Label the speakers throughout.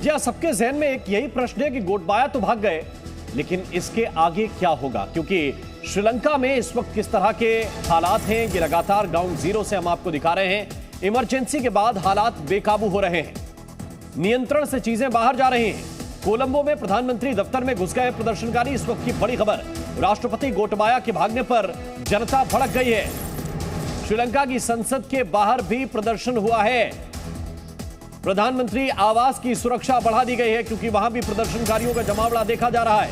Speaker 1: जी हाँ, सबके जहन में एक यही प्रश्न है कि गोटबाया तो भाग गए, लेकिन इसके आगे क्या होगा? क्योंकि श्रीलंका में इस वक्त किस तरह के हालात हैं, ये लगातार ग्राउंड जीरो से हम आपको दिखा रहे हैं। इमरजेंसी के बाद हालात बेकाबू हो रहे हैं, नियंत्रण से चीजें बाहर जा रही हैं। कोलंबो में प्रधानमंत्री दफ्तर में घुस गए प्रदर्शनकारी, इस वक्त की बड़ी खबर। राष्ट्रपति गोटबाया के भागने पर जनता भड़क गई है। श्रीलंका की संसद के बाहर भी प्रदर्शन हुआ है। प्रधानमंत्री आवास की सुरक्षा बढ़ा दी गई है, क्योंकि वहां भी प्रदर्शनकारियों का जमावड़ा देखा जा रहा है,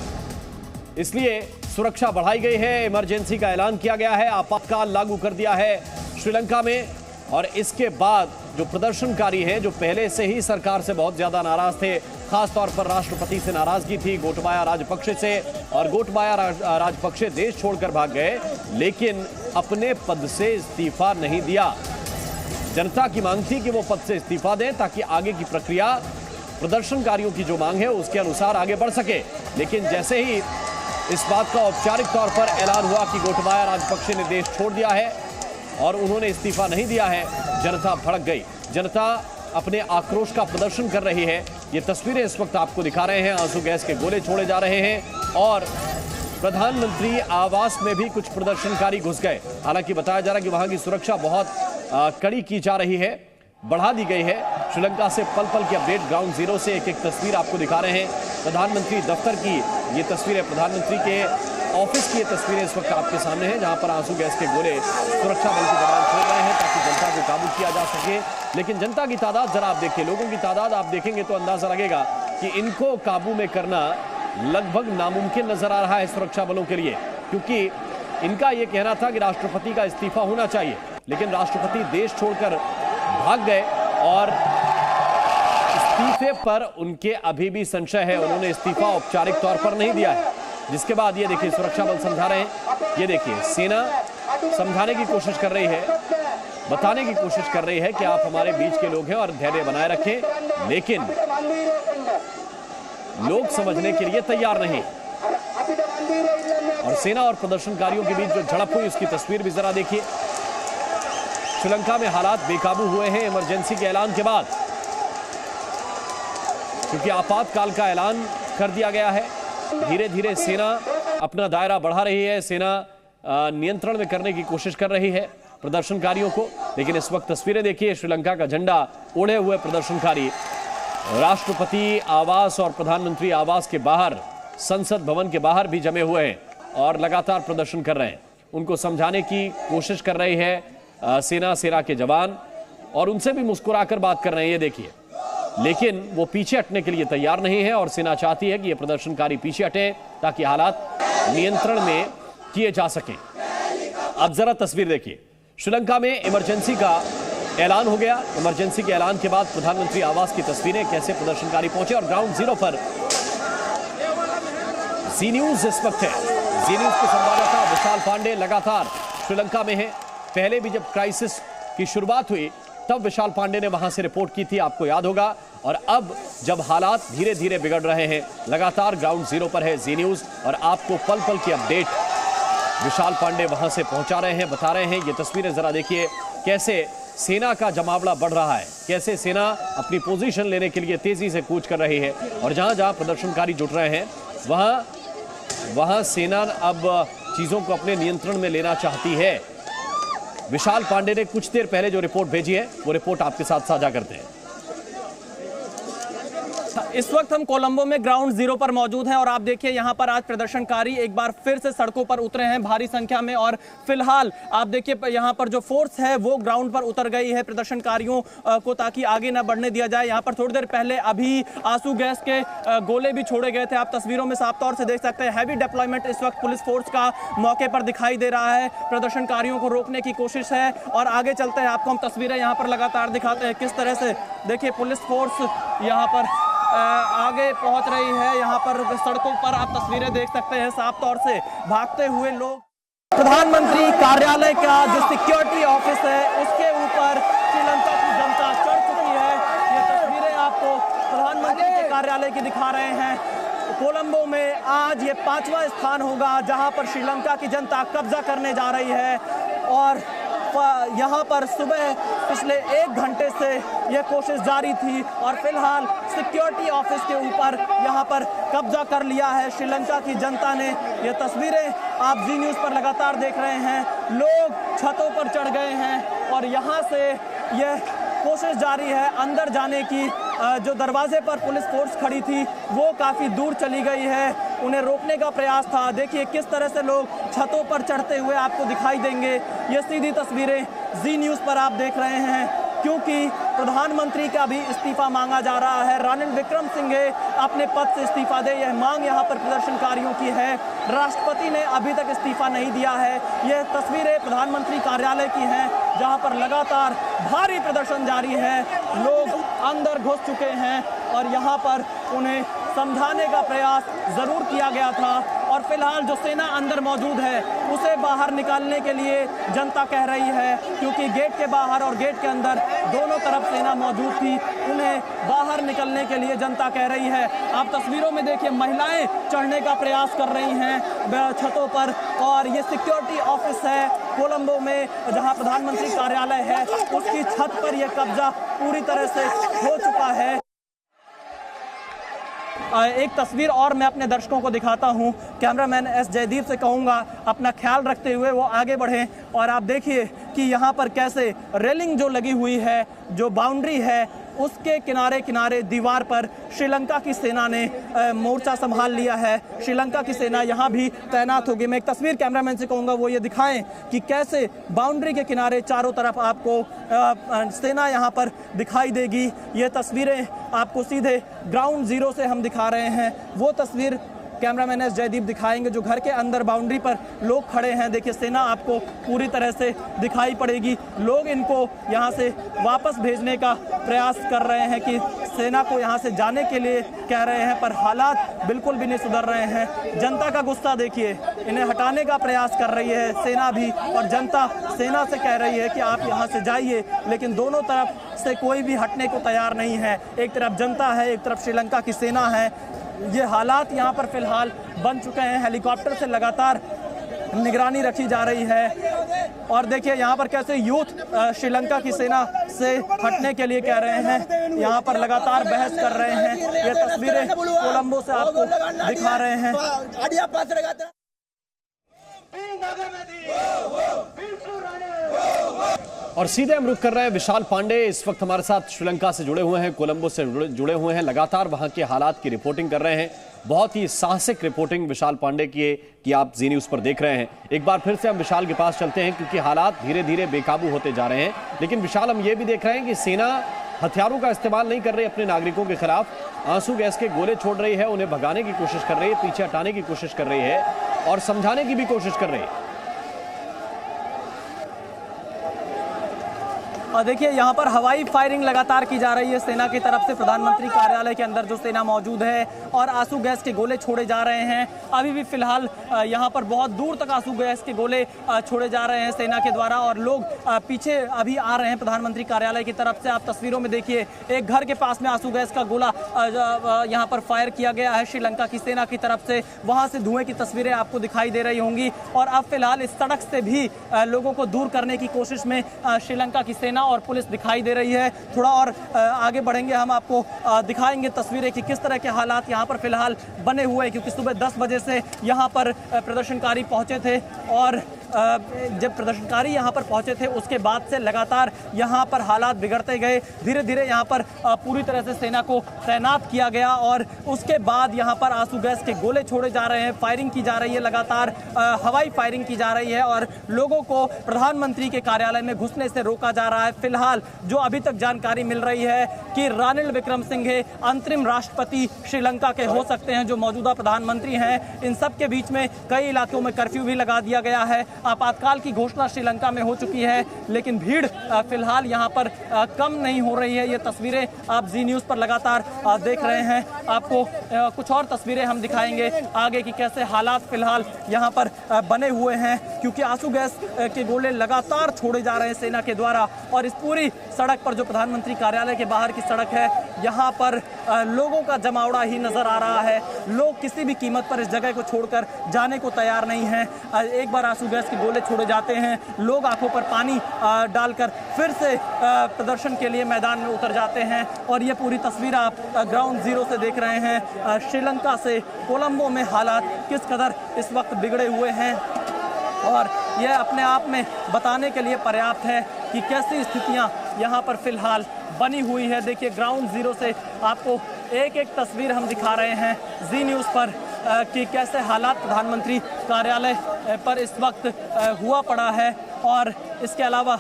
Speaker 1: इसलिए सुरक्षा बढ़ाई गई है। इमरजेंसी का ऐलान किया गया है, आपातकाल लागू कर दिया है श्रीलंका में। और इसके बाद जो प्रदर्शनकारी हैं, जो पहले से ही सरकार से बहुत ज्यादा नाराज थे, खासतौर पर राष्ट्रपति से नाराजगी थी, गोटबाया राजपक्षे से, और गोटबाया राजपक्षे देश छोड़कर भाग गए, लेकिन अपने पद से इस्तीफा नहीं दिया। जनता की मांग थी कि वो पद से इस्तीफा दें, ताकि आगे की प्रक्रिया प्रदर्शनकारियों की जो मांग है उसके अनुसार आगे बढ़ सके। लेकिन जैसे ही इस बात का औपचारिक तौर पर ऐलान हुआ कि गोटबाया राजपक्षे ने देश छोड़ दिया है और उन्होंने इस्तीफा नहीं दिया है, जनता भड़क गई। जनता अपने आक्रोश का प्रदर्शन कर रही है। ये तस्वीरें इस वक्त आपको दिखा रहे हैं, आंसू गैस के गोले छोड़े जा रहे हैं और प्रधानमंत्री आवास में भी कुछ प्रदर्शनकारी घुस गए। हालांकि बताया जा रहा है कि वहां की सुरक्षा बहुत कड़ी की जा रही है, बढ़ा दी गई है। श्रीलंका से पल पल की अपडेट, ग्राउंड जीरो से एक एक तस्वीर आपको दिखा रहे हैं। प्रधानमंत्री दफ्तर की ये तस्वीर है, प्रधानमंत्री के ऑफिस की ये तस्वीरें इस वक्त आपके सामने हैं, जहां पर आंसू गैस के गोले सुरक्षा बल के जवान छोड़ रहे हैं ताकि जनता को काबू किया जा सके। लेकिन जनता की तादाद जरा आप देखिए, लोगों की तादाद आप देखेंगे तो अंदाजा लगेगा कि इनको काबू में करना लगभग नामुमकिन नजर आ रहा है सुरक्षा बलों के लिए, क्योंकि इनका यह कहना था कि राष्ट्रपति का इस्तीफा होना चाहिए, लेकिन राष्ट्रपति देश छोड़कर भाग गए और इस्तीफे पर उनके अभी भी संशय है। उन्होंने इस्तीफा औपचारिक तौर पर नहीं दिया है, जिसके बाद ये देखिए सुरक्षा बल समझा रहे हैं। ये देखिए सेना समझाने की कोशिश कर रही है, बताने की कोशिश कर रही है कि आप हमारे बीच के लोग हैं और धैर्य बनाए रखें, लेकिन लोग समझने के लिए तैयार नहीं। और सेना और प्रदर्शनकारियों के बीच जो झड़प हुई उसकी तस्वीर भी जरा देखिए। श्रीलंका में हालात बेकाबू हुए हैं इमरजेंसी के ऐलान के बाद, क्योंकि आपातकाल का ऐलान कर दिया गया है। धीरे धीरे सेना अपना दायरा बढ़ा रही है, सेना नियंत्रण में करने की कोशिश कर रही है प्रदर्शनकारियों को। लेकिन इस वक्त तस्वीरें देखिए, श्रीलंका का झंडा ओढ़े हुए प्रदर्शनकारी राष्ट्रपति आवास और प्रधानमंत्री आवास के बाहर, संसद भवन के बाहर भी जमे हुए हैं और लगातार प्रदर्शन कर रहे हैं। उनको समझाने की कोशिश कर रही है सेना के जवान, और उनसे भी मुस्कुराकर बात कर रहे हैं, ये देखिए। लेकिन वो पीछे हटने के लिए तैयार नहीं है और सेना चाहती है कि ये प्रदर्शनकारी पीछे हटे ताकि हालात नियंत्रण में किए जा सकें। अब जरा तस्वीर देखिए, श्रीलंका में इमरजेंसी का ऐलान हो गया। इमरजेंसी के ऐलान के बाद प्रधानमंत्री आवास की तस्वीरें, कैसे प्रदर्शनकारी पहुंचे। और ग्राउंड जीरो पर जी न्यूज इस वक्त है। जी न्यूज के संवाददाता विशाल पांडे लगातार श्रीलंका में है। पहले भी जब क्राइसिस की शुरुआत हुई तब विशाल पांडे ने वहां से रिपोर्ट की थी, आपको याद होगा। और अब जब हालात धीरे धीरे बिगड़ रहे हैं, लगातार ग्राउंड जीरो पर है जी न्यूज और आपको पल पल की अपडेट विशाल पांडे वहां से पहुंचा रहे हैं, बता रहे हैं। ये तस्वीरें जरा देखिए, कैसे सेना का जमावड़ा बढ़ रहा है, कैसे सेना अपनी पोजीशन लेने के लिए तेजी से कूच कर रही है। और जहां जहां प्रदर्शनकारी जुट रहे हैं वहां सेना अब चीजों को अपने नियंत्रण में लेना चाहती है। विशाल पांडे ने कुछ देर पहले जो रिपोर्ट भेजी है, वो रिपोर्ट आपके साथ साझा करते हैं।
Speaker 2: इस वक्त हम कोलंबो में ग्राउंड जीरो पर मौजूद हैं और आप देखिए यहाँ पर आज प्रदर्शनकारी एक बार फिर से सड़कों पर उतरे हैं भारी संख्या में। और फिलहाल आप देखिए यहाँ पर जो फोर्स है वो ग्राउंड पर उतर गई है प्रदर्शनकारियों को, ताकि आगे ना बढ़ने दिया जाए। यहाँ पर थोड़ी देर पहले अभी आंसू गैस के गोले भी छोड़े गए थे, आप तस्वीरों में साफ तौर से देख सकते हैं। हैवी डिप्लॉयमेंट इस वक्त पुलिस फोर्स का मौके पर दिखाई दे रहा है, प्रदर्शनकारियों को रोकने की कोशिश है। और आगे चलते हैं, आपको हम तस्वीरें यहाँ पर लगातार दिखाते हैं किस तरह से देखिए पुलिस फोर्स यहाँ पर आगे पहुंच रही है। यहाँ पर सड़कों पर आप तस्वीरें देख सकते हैं, साफ तौर से भागते हुए लोग। प्रधानमंत्री कार्यालय का जो सिक्योरिटी ऑफिस है उसके ऊपर श्रीलंका की जनता चढ़ चुकी है। ये तस्वीरें आपको प्रधानमंत्री के कार्यालय की दिखा रहे हैं। कोलंबो में आज ये 5वां स्थान होगा जहां पर श्रीलंका की जनता कब्जा करने जा रही है। और यहाँ पर सुबह पिछले 1 घंटे से यह कोशिश जारी थी और फिलहाल सिक्योरिटी ऑफिस के ऊपर यहाँ पर कब्जा कर लिया है श्रीलंका की जनता ने। ये तस्वीरें आप जी न्यूज़ पर लगातार देख रहे हैं। लोग छतों पर चढ़ गए हैं और यहाँ से यह कोशिश जारी है अंदर जाने की। जो दरवाजे पर पुलिस फोर्स खड़ी थी वो काफ़ी दूर चली गई है, उन्हें रोकने का प्रयास था। देखिए किस तरह से लोग छतों पर चढ़ते हुए आपको दिखाई देंगे। ये सीधी तस्वीरें जी न्यूज़ पर आप देख रहे हैं, क्योंकि प्रधानमंत्री का भी इस्तीफा मांगा जा रहा है। रानिल विक्रमसिंघे अपने पद से इस्तीफा दे, यह मांग यहाँ पर प्रदर्शनकारियों की है। राष्ट्रपति ने अभी तक इस्तीफा नहीं दिया है। यह तस्वीरें प्रधानमंत्री कार्यालय की हैं, जहाँ पर लगातार भारी प्रदर्शन जारी है। लोग अंदर घुस चुके हैं और यहाँ पर उन्हें समझाने का प्रयास जरूर किया गया था। और फिलहाल जो सेना अंदर मौजूद है उसे बाहर निकालने के लिए जनता कह रही है, क्योंकि गेट के बाहर और गेट के अंदर दोनों तरफ सेना मौजूद थी। उन्हें बाहर निकलने के लिए जनता कह रही है। आप तस्वीरों में देखिए महिलाएं चढ़ने का प्रयास कर रही हैं छतों पर। और ये सिक्योरिटी ऑफिस है कोलंबो में, जहां प्रधानमंत्री कार्यालय है, उसकी छत पर यह कब्जा पूरी तरह से हो चुका है। एक तस्वीर और मैं अपने दर्शकों को दिखाता हूं। कैमरामैन एस जयदीप से कहूंगा अपना ख्याल रखते हुए वो आगे बढ़ें। और आप देखिए कि यहाँ पर कैसे रेलिंग जो लगी हुई है, जो बाउंड्री है, उसके किनारे किनारे दीवार पर श्रीलंका की सेना ने मोर्चा संभाल लिया है। श्रीलंका की सेना यहाँ भी तैनात होगी। मैं एक तस्वीर कैमरामैन से कहूँगा वो ये दिखाएं कि कैसे बाउंड्री के किनारे चारों तरफ आपको सेना यहाँ पर दिखाई देगी। ये तस्वीरें आपको सीधे ग्राउंड जीरो से हम दिखा रहे हैं। वो तस्वीर कैमरामैन एस जयदीप दिखाएंगे जो घर के अंदर बाउंड्री पर लोग खड़े हैं। देखिए सेना आपको पूरी तरह से दिखाई पड़ेगी। लोग इनको यहाँ से वापस भेजने का प्रयास कर रहे हैं कि सेना को यहाँ से जाने के लिए कह रहे हैं, पर हालात बिल्कुल भी नहीं सुधर रहे हैं। जनता का गुस्सा देखिए, इन्हें हटाने का प्रयास कर रही है सेना भी, और जनता सेना से कह रही है कि आप यहाँ से जाइए, लेकिन दोनों तरफ से कोई भी हटने को तैयार नहीं है। एक तरफ जनता है, एक तरफ श्रीलंका की सेना है। ये हालात यहाँ पर फिलहाल बन चुके हैं। हेलीकॉप्टर से लगातार निगरानी रखी जा रही है। और देखिए यहाँ पर कैसे यूथ श्रीलंका की सेना से हटने के लिए कह रहे हैं, यहाँ पर लगातार बहस कर रहे हैं। ये तस्वीरें कोलंबो से आपको दिखा रहे हैं।
Speaker 1: और सीधे हम रुक कर रहे हैं विशाल पांडे इस वक्त हमारे साथ श्रीलंका से जुड़े हुए हैं, कोलंबो से जुड़े हुए हैं, लगातार वहां के हालात की रिपोर्टिंग कर रहे हैं। बहुत ही साहसिक रिपोर्टिंग विशाल पांडे की आप जी न्यूज़ पर देख रहे हैं। एक बार फिर से हम विशाल के पास चलते हैं, क्योंकि हालात धीरे धीरे बेकाबू होते जा रहे हैं। लेकिन विशाल, हम ये भी देख रहे हैं कि सेना हथियारों का इस्तेमाल नहीं कर रही अपने नागरिकों के खिलाफ। आंसू गैस के गोले छोड़ रही है, उन्हें भगाने की कोशिश कर रही है, पीछे हटाने की कोशिश कर रही है और समझाने की भी कोशिश कर रही है।
Speaker 2: और देखिए यहाँ पर हवाई फायरिंग लगातार की जा रही है सेना की तरफ से। प्रधानमंत्री कार्यालय के अंदर जो सेना मौजूद है और आंसू गैस के गोले छोड़े जा रहे हैं। अभी भी फिलहाल यहाँ पर बहुत दूर तक आंसू गैस के गोले छोड़े जा रहे हैं सेना के द्वारा, और लोग पीछे अभी आ रहे हैं प्रधानमंत्री कार्यालय की तरफ से। आप तस्वीरों में देखिए एक घर के पास में आंसू गैस का गोला यहाँ पर फायर किया गया है श्रीलंका की सेना की तरफ से। वहाँ से धुएं की तस्वीरें आपको दिखाई दे रही होंगी। और अब फिलहाल इस सड़क से भी लोगों को दूर करने की कोशिश में श्रीलंका की सेना और पुलिस दिखाई दे रही है। थोड़ा और आगे बढ़ेंगे, हम आपको दिखाएंगे तस्वीरें कि किस तरह के हालात यहाँ पर फिलहाल बने हुए हैं, क्योंकि सुबह 10 बजे से यहाँ पर प्रदर्शनकारी पहुंचे थे। और जब प्रदर्शनकारी यहाँ पर पहुंचे थे उसके बाद से लगातार यहाँ पर हालात बिगड़ते गए। धीरे धीरे यहाँ पर पूरी तरह से सेना को तैनात किया गया और उसके बाद यहाँ पर आंसू गैस के गोले छोड़े जा रहे हैं, फायरिंग की जा रही है, लगातार हवाई फायरिंग की जा रही है और लोगों को प्रधानमंत्री के कार्यालय में घुसने से रोका जा रहा है। फिलहाल जो अभी तक जानकारी मिल रही है कि रानिल विक्रमसिंघे अंतरिम राष्ट्रपति श्रीलंका के हो सकते हैं, जो मौजूदा प्रधानमंत्री हैं। इन सब के बीच में कई इलाकों में कर्फ्यू भी लगा दिया गया है। आपातकाल की घोषणा श्रीलंका में हो चुकी है, लेकिन भीड़ फिलहाल यहाँ पर कम नहीं हो रही है। ये तस्वीरें आप जी न्यूज़ पर लगातार देख रहे हैं। आपको कुछ और तस्वीरें हम दिखाएंगे आगे की कैसे हालात फिलहाल यहाँ पर बने हुए हैं, क्योंकि आंसू गैस के गोले लगातार छोड़े जा रहे हैं सेना के द्वारा। और इस पूरी सड़क पर जो प्रधानमंत्री कार्यालय के बाहर की सड़क है यहाँ पर लोगों का जमावड़ा ही नजर आ रहा है। लोग किसी भी कीमत पर इस जगह को छोड़कर जाने को तैयार नहीं हैं। एक बार आंसू गैस के गोले छोड़े जाते हैं, लोग आंखों पर पानी डालकर फिर से प्रदर्शन के लिए मैदान में उतर जाते हैं। और ये पूरी तस्वीर आप ग्राउंड जीरो से देख रहे हैं। श्रीलंका से कोलंबो में हालात किस कदर इस वक्त बिगड़े हुए हैं और यह अपने आप में बताने के लिए पर्याप्त है कि कैसी स्थितियां यहाँ पर फिलहाल बनी हुई है। देखिए ग्राउंड जीरो से आपको एक एक तस्वीर हम दिखा रहे हैं जी न्यूज़ पर कि कैसे हालात प्रधानमंत्री कार्यालय पर इस वक्त हुआ पड़ा है। और इसके अलावा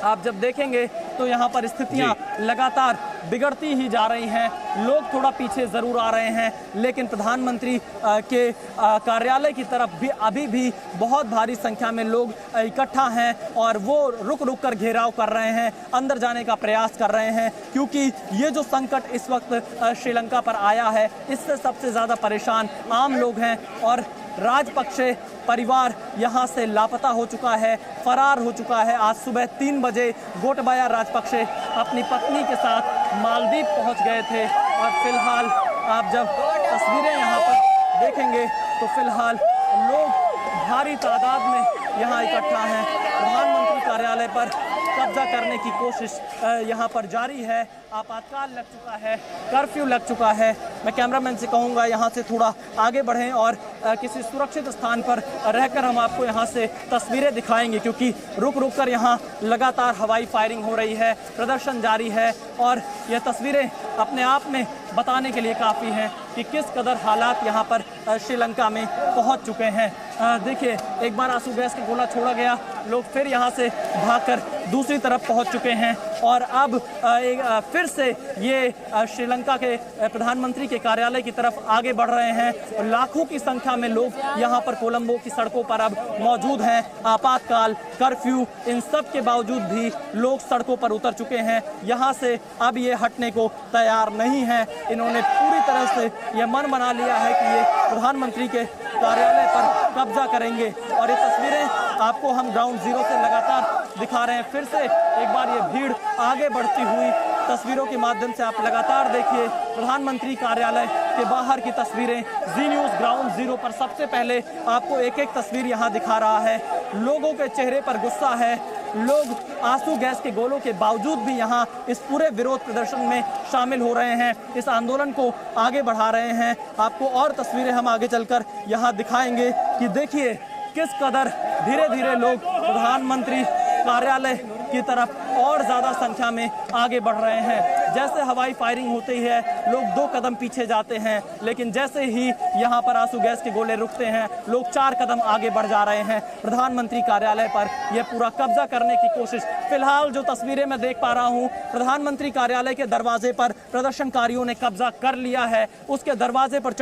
Speaker 2: आप जब देखेंगे तो यहाँ पर स्थितियाँ लगातार बिगड़ती ही जा रही हैं। लोग थोड़ा पीछे ज़रूर आ रहे हैं, लेकिन प्रधानमंत्री के कार्यालय की तरफ भी अभी भी बहुत भारी संख्या में लोग इकट्ठा हैं और वो रुक रुक कर घेराव कर रहे हैं, अंदर जाने का प्रयास कर रहे हैं। क्योंकि ये जो संकट इस वक्त श्रीलंका पर आया है, इससे सबसे ज़्यादा परेशान आम लोग हैं। और राजपक्षे परिवार यहाँ से लापता हो चुका है, फरार हो चुका है। आज सुबह 3 बजे गोटबाया राजपक्षे अपनी पत्नी के साथ मालदीव पहुँच गए थे। और फिलहाल आप जब तस्वीरें यहाँ पर देखेंगे तो फिलहाल लोग भारी तादाद में यहाँ इकट्ठा हैं। प्रधानमंत्री कार्यालय पर कब्जा करने की कोशिश यहाँ पर जारी है। आपातकाल लग चुका है, कर्फ्यू लग चुका है। मैं कैमरामैन से कहूँगा यहाँ से थोड़ा आगे बढ़ें और किसी सुरक्षित स्थान पर रहकर हम आपको यहाँ से तस्वीरें दिखाएंगे, क्योंकि रुक रुक कर यहाँ लगातार हवाई फायरिंग हो रही है, प्रदर्शन जारी है। और यह तस्वीरें अपने आप में बताने के लिए काफ़ी हैं कि किस कदर हालात यहाँ पर श्रीलंका में पहुँच चुके हैं। देखिए एक बार आंसू गैस का गोला छोड़ा गया, लोग फिर यहाँ से भागकर दूसरी तरफ पहुँच चुके हैं। और अब फिर से ये श्रीलंका के प्रधानमंत्री के कार्यालय की तरफ आगे बढ़ रहे हैं। लाखों की संख्या में लोग यहाँ पर कोलंबो की सड़कों पर अब मौजूद हैं। आपातकाल, कर्फ्यू, इन सब के बावजूद भी लोग सड़कों पर उतर चुके हैं। यहाँ से अब ये हटने को तैयार नहीं है। इन्होंने पूरी तरह से यह मन बना लिया है कि ये प्रधानमंत्री के कार्यालय पर कब्जा करेंगे। और ये तस्वीरें आपको हम ग्राउंड जीरो से लगातार दिखा रहे हैं। फिर से एक बार ये भीड़ आगे बढ़ती हुई तस्वीरों के माध्यम से आप लगातार देखिए प्रधानमंत्री कार्यालय के बाहर की तस्वीरें। जी न्यूज़ ग्राउंड जीरो पर सबसे पहले आपको एक एक तस्वीर यहाँ दिखा रहा है। लोगों के चेहरे पर गुस्सा है, लोग आंसू गैस के गोलों के बावजूद भी यहाँ इस पूरे विरोध प्रदर्शन में शामिल हो रहे हैं, इस आंदोलन को आगे बढ़ा रहे हैं। आपको और तस्वीरें हम आगे चलकर यहाँ दिखाएंगे कि देखिए किस कदर धीरे धीरे लोग प्रधानमंत्री कार्यालय की तरफ और ज़्यादा संख्या में आगे बढ़ रहे हैं। जैसे हवाई फायरिंग होती है, लोग 2 कदम पीछे जाते हैं, लेकिन जैसे ही यहाँ पर आंसू गैस के गोले रुकते हैं, लोग 4 कदम आगे बढ़ जा रहे हैं। प्रधानमंत्री कार्यालय पर यह पूरा कब्जा करने की कोशिश। फिलहाल जो तस्वीरें मैं देख पा रहा हूँ, प्रधानमंत्री कार्यालय के दरवाजे पर प्रदर्शनकारियों ने कब्जा कर लिया है। उसके दरवाजे पर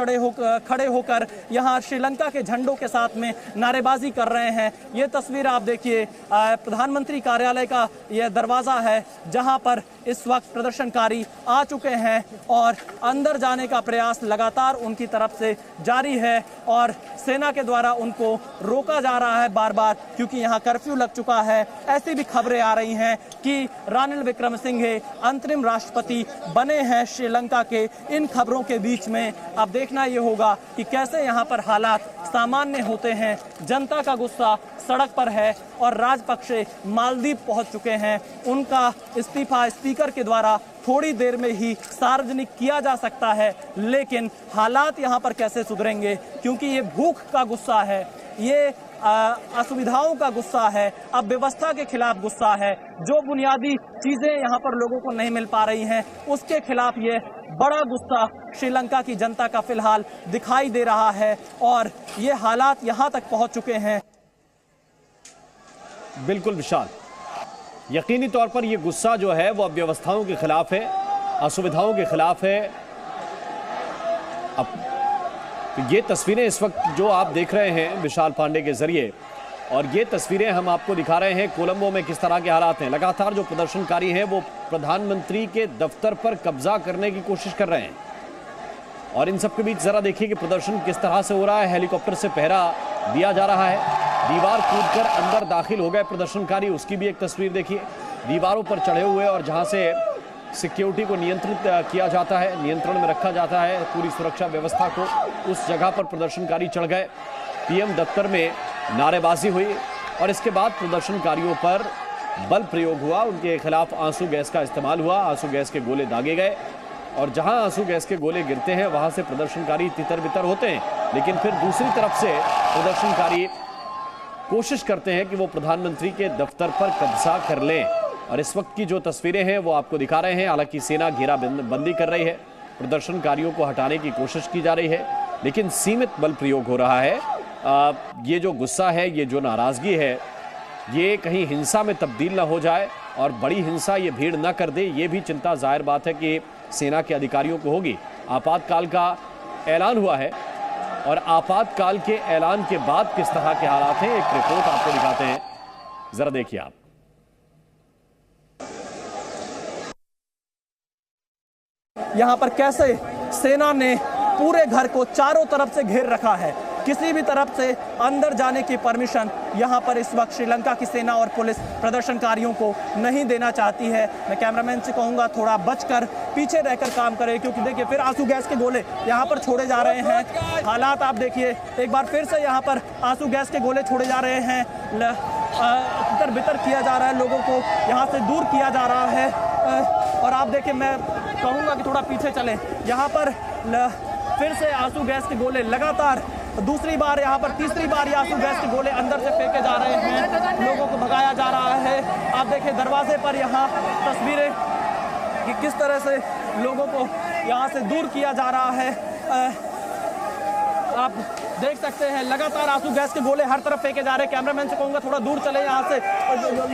Speaker 2: खड़े होकर यहाँ श्रीलंका के झंडों के साथ में नारेबाजी कर रहे हैं। ये तस्वीर आप देखिए, प्रधानमंत्री कार्यालय का यह दरवाजा है जहां पर इस वक्त प्रदर्शनकारी आ चुके हैं और अंदर जाने का प्रयास लगातार उनकी तरफ से जारी है। और सेना के द्वारा उनको रोका जा रहा है बार बार, क्योंकि यहाँ कर्फ्यू लग चुका है। ऐसी भी खबरें आ रही हैं कि रानिल विक्रमसिंघे अंतरिम राष्ट्रपति बने हैं श्रीलंका के। इन खबरों के बीच में अब देखना ये होगा कि कैसे यहाँ पर हालात सामान्य होते हैं। जनता का गुस्सा सड़क पर है और राजपक्षे मालदीव पहुंच चुके हैं। उनका इस्तीफा स्पीकर के द्वारा थोड़ी देर में ही सार्वजनिक किया जा सकता है, लेकिन हालात यहाँ पर कैसे सुधरेंगे, क्योंकि ये भूख का गुस्सा है, ये असुविधाओं का गुस्सा है, अब व्यवस्था के खिलाफ गुस्सा है। जो बुनियादी चीजें यहाँ पर लोगों को नहीं मिल पा रही हैं, उसके खिलाफ ये बड़ा गुस्सा श्रीलंका की जनता का फिलहाल दिखाई दे रहा है। और ये हालात यहाँ तक पहुँच चुके हैं।
Speaker 1: बिल्कुल विशाल, यकीनी तौर पर यह गुस्सा जो है वो व्यवस्थाओं के खिलाफ है, असुविधाओं के खिलाफ है। अब ये तस्वीरें इस वक्त जो आप देख रहे हैं विशाल पांडे के जरिए, और ये तस्वीरें हम आपको दिखा रहे हैं कोलंबो में किस तरह के हालात हैं। लगातार जो प्रदर्शनकारी हैं वो प्रधानमंत्री के दफ्तर पर कब्जा करने की कोशिश कर रहे हैं। और इन सब के बीच जरा देखिए कि प्रदर्शन किस तरह से हो रहा है। हेलीकॉप्टर से पहरा दिया जा रहा है, दीवार कूदकर अंदर दाखिल हो गए प्रदर्शनकारी, उसकी भी एक तस्वीर देखिए। दीवारों पर चढ़े हुए और जहां से सिक्योरिटी को नियंत्रित किया जाता है, नियंत्रण में रखा जाता है, पूरी सुरक्षा व्यवस्था को। उस जगह पर प्रदर्शनकारी चढ़ गए, पीएम दफ्तर में नारेबाजी हुई और इसके बाद प्रदर्शनकारियों पर बल प्रयोग हुआ, उनके खिलाफ आंसू गैस का इस्तेमाल हुआ, आंसू गैस के गोले दागे गए और जहां आंसू गैस के गोले गिरते हैं वहां से प्रदर्शनकारी तितर बितर होते हैं। लेकिन फिर दूसरी तरफ से प्रदर्शनकारी कोशिश करते हैं कि वो प्रधानमंत्री के दफ्तर पर कब्जा कर लें और इस वक्त की जो तस्वीरें हैं वो आपको दिखा रहे हैं। हालांकि सेना घेराबंदी कर रही है, प्रदर्शनकारियों को हटाने की कोशिश की जा रही है, लेकिन सीमित बल प्रयोग हो रहा है। ये जो गुस्सा है, ये जो नाराजगी है, ये कहीं हिंसा में तब्दील ना हो जाए और बड़ी हिंसा ये भीड़ ना कर दे, ये भी चिंता जाहिर बात है कि सेना के अधिकारियों को होगी। आपातकाल का ऐलान हुआ है और आपातकाल के ऐलान के बाद किस तरह के हालात हैं, एक रिपोर्ट आपको दिखाते हैं, जरा देखिए आप।
Speaker 2: यहां पर कैसे सेना ने पूरे घर को चारों तरफ से घेर रखा है, किसी भी तरफ से अंदर जाने की परमिशन यहां पर इस वक्त श्रीलंका की सेना और पुलिस प्रदर्शनकारियों को नहीं देना चाहती है। मैं कैमरामैन से कहूंगा थोड़ा बचकर पीछे रहकर काम करें, क्योंकि देखिए फिर आंसू गैस के गोले यहां पर छोड़े जा रहे हैं। हालात आप देखिए, एक बार फिर से यहां पर आंसू गैस के गोले छोड़े जा रहे हैं, तितर बितर किया जा रहा है, लोगों को यहां से दूर किया जा रहा है। और आप देखिए, मैं कहूंगा कि थोड़ा पीछे चलें। यहाँ पर फिर से आंसू गैस के गोले लगातार दूसरी बार, यहाँ पर तीसरी बार ये आंसू गैस के गोले अंदर से फेंके जा रहे हैं, लोगों को भगाया जा रहा है। आप देखिए दरवाजे पर यहाँ तस्वीरें कि किस तरह से लोगों को यहाँ से दूर किया जा रहा है। आप देख सकते हैं लगातार आंसू गैस के गोले हर तरफ फेंके जा रहे हैं। कैमरामैन से कहूँगा थोड़ा दूर चले यहाँ से।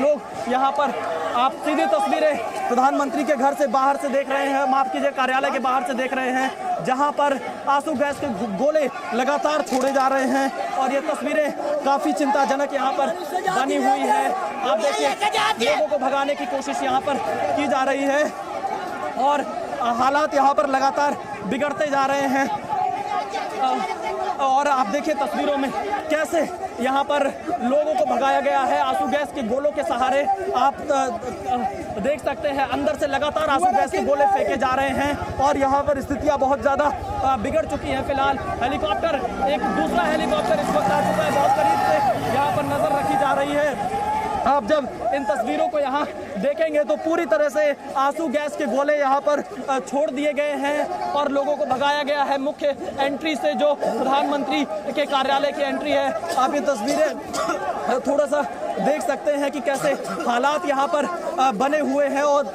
Speaker 2: लोग यहाँ पर, आप सीधी तस्वीरें प्रधानमंत्री के घर से बाहर से देख रहे हैं, माफ कीजिए कार्यालय के बाहर से देख रहे हैं, जहां पर आंसू गैस के गोले लगातार छोड़े जा रहे हैं और ये तस्वीरें काफी चिंताजनक यहाँ पर बनी हुई है। आप देखिए लोगों को भगाने की कोशिश यहाँ पर की जा रही है और हालात यहाँ पर लगातार बिगड़ते जा रहे हैं। और आप देखिए तस्वीरों में कैसे यहाँ पर लोगों को भगाया गया है आंसू गैस के गोलों के सहारे। आप देख सकते हैं अंदर से लगातार आंसू गैस के गोले फेंके जा रहे हैं और यहाँ पर स्थितियाँ बहुत ज़्यादा बिगड़ चुकी हैं। फिलहाल हेलीकॉप्टर, एक दूसरा हेलीकॉप्टर इस वक्त आ चुका है, बहुत करीब से यहाँ पर नजर रखी जा रही है। आप जब इन तस्वीरों को यहाँ देखेंगे तो पूरी तरह से आंसू गैस के गोले यहाँ पर छोड़ दिए गए हैं और लोगों को भगाया गया है मुख्य एंट्री से, जो प्रधानमंत्री के कार्यालय की एंट्री है। आप ये तस्वीरें थोड़ा सा देख सकते हैं कि कैसे हालात यहाँ पर बने हुए हैं और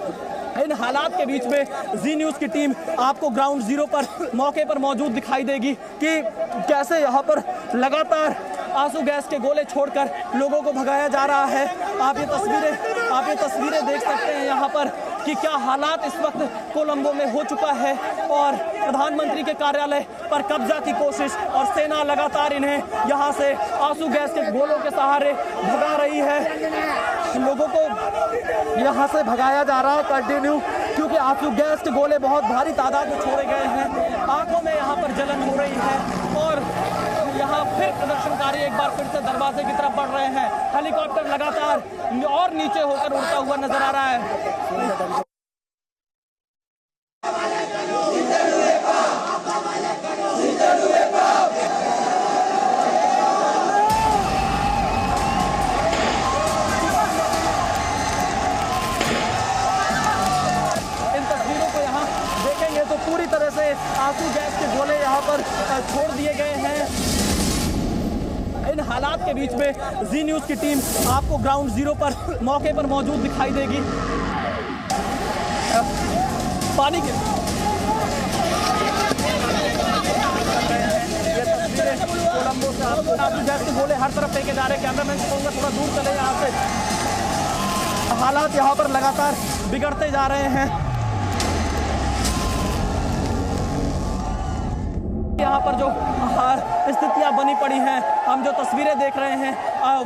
Speaker 2: इन हालात के बीच में जी न्यूज़ की टीम आपको ग्राउंड जीरो पर मौके पर मौजूद दिखाई देगी कि कैसे यहाँ पर लगातार आंसू गैस के गोले छोड़कर लोगों को भगाया जा रहा है। आप ये तस्वीरें देख सकते हैं यहाँ पर कि क्या हालात इस वक्त कोलंबो में हो चुका है और प्रधानमंत्री के कार्यालय पर कब्जा की कोशिश और सेना लगातार इन्हें यहाँ से आंसू गैस के गोलों के सहारे भगा रही है। लोगों को यहाँ से भगाया जा रहा है कंटिन्यू, क्योंकि आंसू गैस के गोले बहुत भारी तादाद में छोड़े गए हैं। आंखों में यहाँ पर जलन हो रही है और यहाँ फिर प्रदर्शनकारी एक बार फिर से दरवाजे की तरफ बढ़ रहे हैं। हेलीकॉप्टर लगातार और नीचे होकर उड़ता हुआ नजर आ रहा है। इन तस्वीरों को यहाँ देखेंगे तो पूरी तरह से आंसू गैस के गोले यहाँ पर छोड़ दिए गए हैं। इन हालात के बीच में जी न्यूज़ की टीम आपको ग्राउंड जीरो पर मौके पर मौजूद दिखाई देगी। पानी के कोलंबो से आंसू गैस के गोले हर तरफ फेंके जा रहे हैं। कैमरामैन से कहूँगा थोड़ा दूर चले यहाँ से। हालात यहाँ पर लगातार बिगड़ते जा रहे हैं। यहाँ पर जो स्थितियाँ बनी पड़ी हैं, हम जो तस्वीरें देख रहे हैं,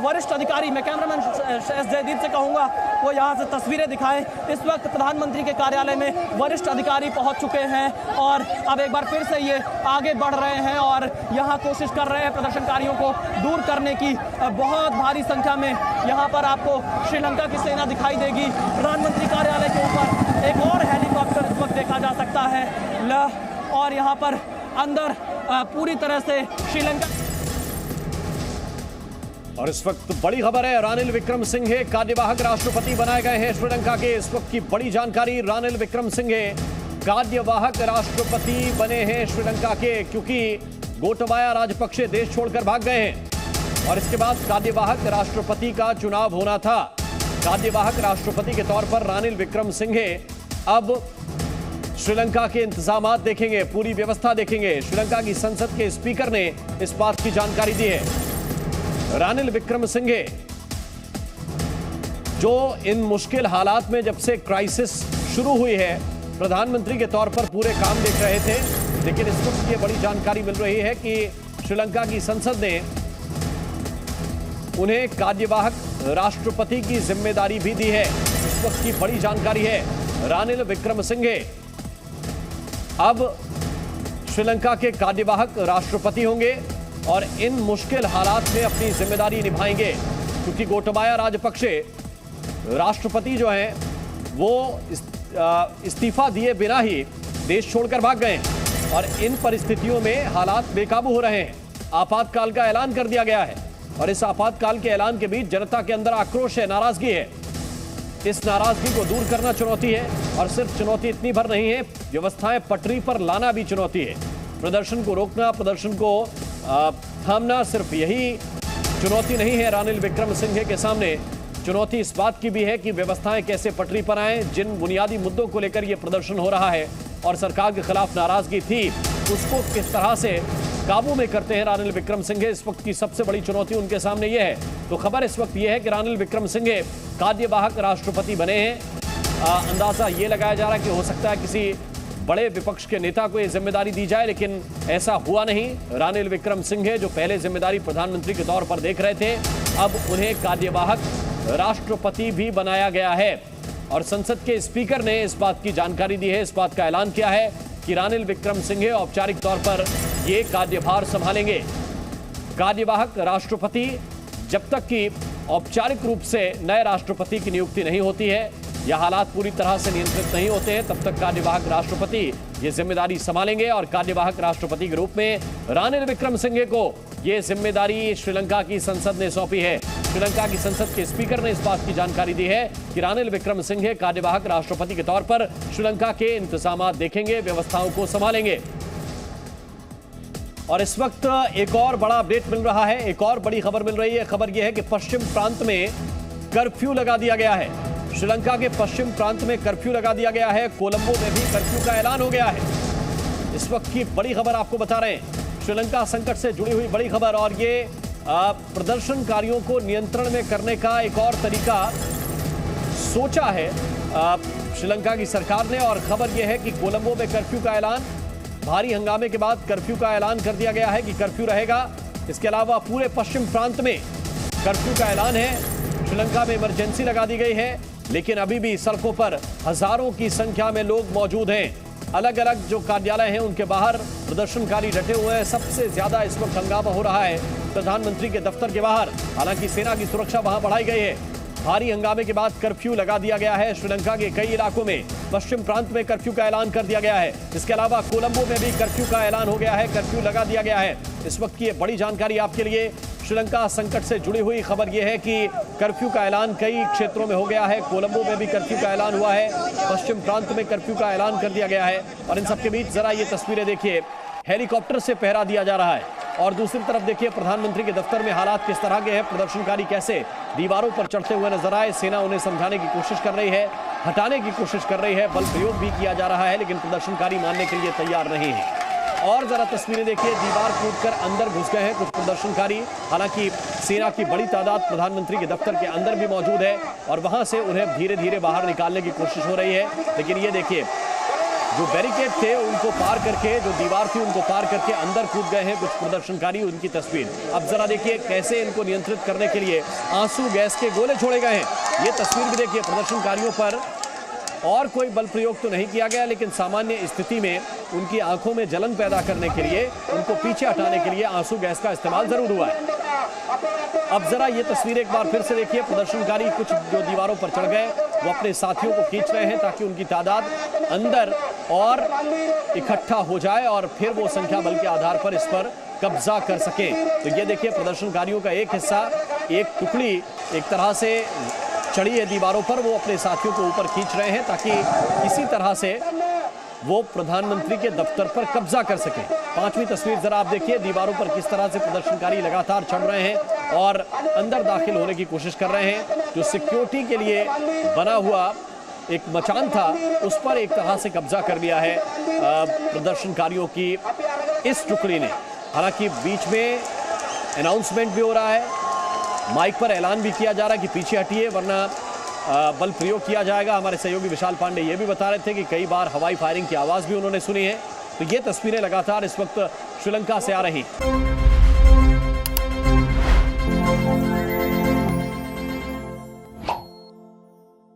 Speaker 2: वरिष्ठ अधिकारी, मैं कैमरामैन एस जयदीप से कहूँगा वो यहाँ से तस्वीरें दिखाएं। इस वक्त प्रधानमंत्री के कार्यालय में वरिष्ठ अधिकारी पहुँच चुके हैं और अब एक बार फिर से ये आगे बढ़ रहे हैं और यहाँ कोशिश कर रहे हैं प्रदर्शनकारियों को दूर करने की। बहुत भारी संख्या में यहाँ पर आपको श्रीलंका की सेना दिखाई देगी। प्रधानमंत्री कार्यालय के ऊपर एक और हेलीकॉप्टर देखा जा सकता है। और यहाँ पर अंदर पूरी तरह से श्रीलंका।
Speaker 1: और इस वक्त बड़ी खबर है, रानिल विक्रमसिंघे कार्यवाहक राष्ट्रपति बनाए गए हैं श्रीलंका के। इस वक्त की बड़ी जानकारी, रानिल विक्रमसिंघे कार्यवाहक राष्ट्रपति बने हैं श्रीलंका के, क्योंकि गोटबाया राजपक्षे देश छोड़कर भाग गए हैं और इसके बाद कार्यवाहक राष्ट्रपति का चुनाव होना था। कार्यवाहक राष्ट्रपति के तौर पर रानिल विक्रमसिंघे अब श्रीलंका के इंतजामात देखेंगे, पूरी व्यवस्था देखेंगे। श्रीलंका की संसद के स्पीकर ने इस बात की जानकारी दी है। रानिल विक्रमसिंघे जो इन मुश्किल हालात में, जब से क्राइसिस शुरू हुई है, प्रधानमंत्री के तौर पर पूरे काम देख रहे थे, लेकिन इस वक्त ये बड़ी जानकारी मिल रही है कि श्रीलंका की संसद ने उन्हें कार्यवाहक राष्ट्रपति की जिम्मेदारी भी दी है। इस वक्त की बड़ी जानकारी है, रानिल विक्रमसिंघे अब श्रीलंका के कार्यवाहक राष्ट्रपति होंगे और इन मुश्किल हालात में अपनी जिम्मेदारी निभाएंगे, क्योंकि गोटबाया राजपक्षे राष्ट्रपति जो हैं वो इस्तीफा दिए बिना ही देश छोड़कर भाग गए और इन परिस्थितियों में हालात बेकाबू हो रहे हैं। आपातकाल का ऐलान कर दिया गया है और इस आपातकाल के ऐलान के बीच जनता के अंदर आक्रोश है, नाराजगी है। इस नाराजगी को दूर करना चुनौती है और सिर्फ चुनौती इतनी भर नहीं है, व्यवस्थाएं पटरी पर लाना भी चुनौती है। प्रदर्शन को रोकना, प्रदर्शन को थामना सिर्फ यही चुनौती नहीं है रानिल विक्रमसिंघे के सामने। चुनौती इस बात की भी है कि व्यवस्थाएं कैसे पटरी पर आए। जिन बुनियादी मुद्दों को लेकर यह प्रदर्शन हो रहा है और सरकार के खिलाफ नाराजगी थी, उसको किस तरह से काबू में करते हैं रानिल विक्रमसिंघे। इस वक्त की सबसे बड़ी चुनौती उनके सामने यह है। तो खबर इस वक्त यह है कि रानिल विक्रमसिंघे कार्यवाहक राष्ट्रपति बने हैं। अंदाजा ये लगाया जा रहा है कि हो सकता है किसी बड़े विपक्ष के नेता को यह जिम्मेदारी दी जाए, लेकिन ऐसा हुआ नहीं। रानिल विक्रमसिंघे जो पहले जिम्मेदारी प्रधानमंत्री के तौर पर देख रहे थे, अब उन्हें कार्यवाहक राष्ट्रपति भी बनाया गया है और संसद के स्पीकर ने इस बात की जानकारी दी है, इस बात का ऐलान किया है कि रानिल विक्रमसिंघे औपचारिक तौर पर ये कार्यभार संभालेंगे। कार्यवाहक राष्ट्रपति जब तक कि औपचारिक रूप से नए राष्ट्रपति की नियुक्ति नहीं होती है या हालात पूरी तरह से नियंत्रित नहीं होते हैं, तब तक कार्यवाहक राष्ट्रपति ये जिम्मेदारी संभालेंगे और कार्यवाहक राष्ट्रपति के रूप में रानिल विक्रमसिंघे को ये जिम्मेदारी श्रीलंका की संसद ने सौंपी है। श्रीलंका की संसद के स्पीकर ने इस बात की जानकारी दी है कि रानिल विक्रमसिंघे कार्यवाहक राष्ट्रपति के तौर पर श्रीलंका के इंतजामात देखेंगे, व्यवस्थाओं को संभालेंगे। और इस वक्त एक और बड़ा अपडेट मिल रहा है, एक और बड़ी खबर मिल रही है। खबर यह है कि पश्चिम प्रांत में कर्फ्यू लगा दिया गया है। श्रीलंका के पश्चिम प्रांत में कर्फ्यू लगा दिया गया है। कोलंबो में भी कर्फ्यू का ऐलान हो गया है। इस वक्त की बड़ी खबर आपको बता रहे हैं, श्रीलंका संकट से जुड़ी हुई बड़ी खबर। और ये प्रदर्शनकारियों को नियंत्रण में करने का एक और तरीका सोचा है श्रीलंका की सरकार ने। और खबर यह है कि कोलंबो में कर्फ्यू का ऐलान, भारी हंगामे के बाद कर्फ्यू का ऐलान कर दिया गया है कि कर्फ्यू रहेगा। इसके अलावा पूरे पश्चिम प्रांत में कर्फ्यू का ऐलान है। श्रीलंका में इमरजेंसी लगा दी गई है, लेकिन अभी भी सड़कों पर हजारों की संख्या में लोग मौजूद हैं। अलग अलग जो कार्यालय हैं उनके बाहर प्रदर्शनकारी डटे हुए हैं। सबसे ज्यादा इस वक्त हंगामा हो रहा है प्रधानमंत्री के दफ्तर के बाहर। हालांकि सेना की सुरक्षा वहां बढ़ाई गई है। भारी हंगामे के बाद कर्फ्यू लगा दिया गया है। श्रीलंका के कई इलाकों में, पश्चिम प्रांत में कर्फ्यू का ऐलान कर दिया गया है। इसके अलावा कोलंबो में भी कर्फ्यू का ऐलान हो गया है, कर्फ्यू लगा दिया गया है। इस वक्त की ये बड़ी जानकारी आपके लिए, श्रीलंका संकट से जुड़ी हुई खबर यह है कि कर्फ्यू का ऐलान कई क्षेत्रों में हो गया है। कोलंबो में भी कर्फ्यू का ऐलान हुआ है, पश्चिम प्रांत में कर्फ्यू का ऐलान कर दिया गया है। और इन सबके बीच जरा ये तस्वीरें देखिए, हेलीकॉप्टर से पहरा दिया जा रहा है और दूसरी तरफ देखिए प्रधानमंत्री के दफ्तर में हालात किस तरह के हैं। प्रदर्शनकारी कैसे दीवारों पर चढ़ते हुए नजर आए। सेना उन्हें समझाने की कोशिश कर रही है, हटाने की कोशिश कर रही है, बल प्रयोग भी किया जा रहा है, लेकिन प्रदर्शनकारी मानने के लिए तैयार नहीं है। और जरा तस्वीरें देखिए, दीवार कूदकर अंदर घुस गए हैं कुछ प्रदर्शनकारी। हालांकि सेना की बड़ी तादाद प्रधानमंत्री के दफ्तर के अंदर भी मौजूद है और वहां से उन्हें धीरे धीरे बाहर निकालने की कोशिश हो रही है। लेकिन ये देखिए, जो बैरिकेड थे उनको पार करके, जो दीवार थी उनको पार करके अंदर कूद गए हैं कुछ प्रदर्शनकारी। उनकी तस्वीर अब जरा देखिए, कैसे इनको नियंत्रित करने के लिए आंसू गैस के गोले छोड़े गए हैं। ये तस्वीर भी देखिए, प्रदर्शनकारियों पर और कोई बल प्रयोग तो नहीं किया गया, लेकिन सामान्य स्थिति में उनकी आंखों में जलन पैदा करने के लिए, उनको पीछे हटाने के लिए आंसू गैस का इस्तेमाल जरूर हुआ है। अब जरा ये तस्वीर एक बार फिर से देखिए, प्रदर्शनकारी कुछ जो दीवारों पर चढ़ गए वो अपने साथियों को खींच रहे हैं ताकि उनकी तादाद अंदर और इकट्ठा हो जाए और फिर वो संख्या बल के आधार पर इस पर कब्जा कर सके। तो ये देखिए प्रदर्शनकारियों का एक हिस्सा, एक टुकड़ी एक तरह से चढ़ी है दीवारों पर, वो अपने साथियों को ऊपर खींच रहे हैं ताकि किसी तरह से वो प्रधानमंत्री के दफ्तर पर कब्जा कर सके। पांचवी तस्वीर जरा आप देखिए, दीवारों पर किस तरह से प्रदर्शनकारी लगातार चढ़ रहे हैं और अंदर दाखिल होने की कोशिश कर रहे हैं। जो सिक्योरिटी के लिए बना हुआ एक मचान था उस पर एक तरह से कब्जा कर लिया है प्रदर्शनकारियों की इस टुकड़ी ने। हालांकि बीच में अनाउंसमेंट भी हो रहा है, माइक पर ऐलान भी किया जा रहा है कि पीछे हटिए वरना बल प्रयोग किया जाएगा। हमारे सहयोगी विशाल पांडे ये भी बता रहे थे कि कई बार हवाई फायरिंग की आवाज भी उन्होंने सुनी है। तो ये तस्वीरें लगातार इस वक्त श्रीलंका से आ रही हैं।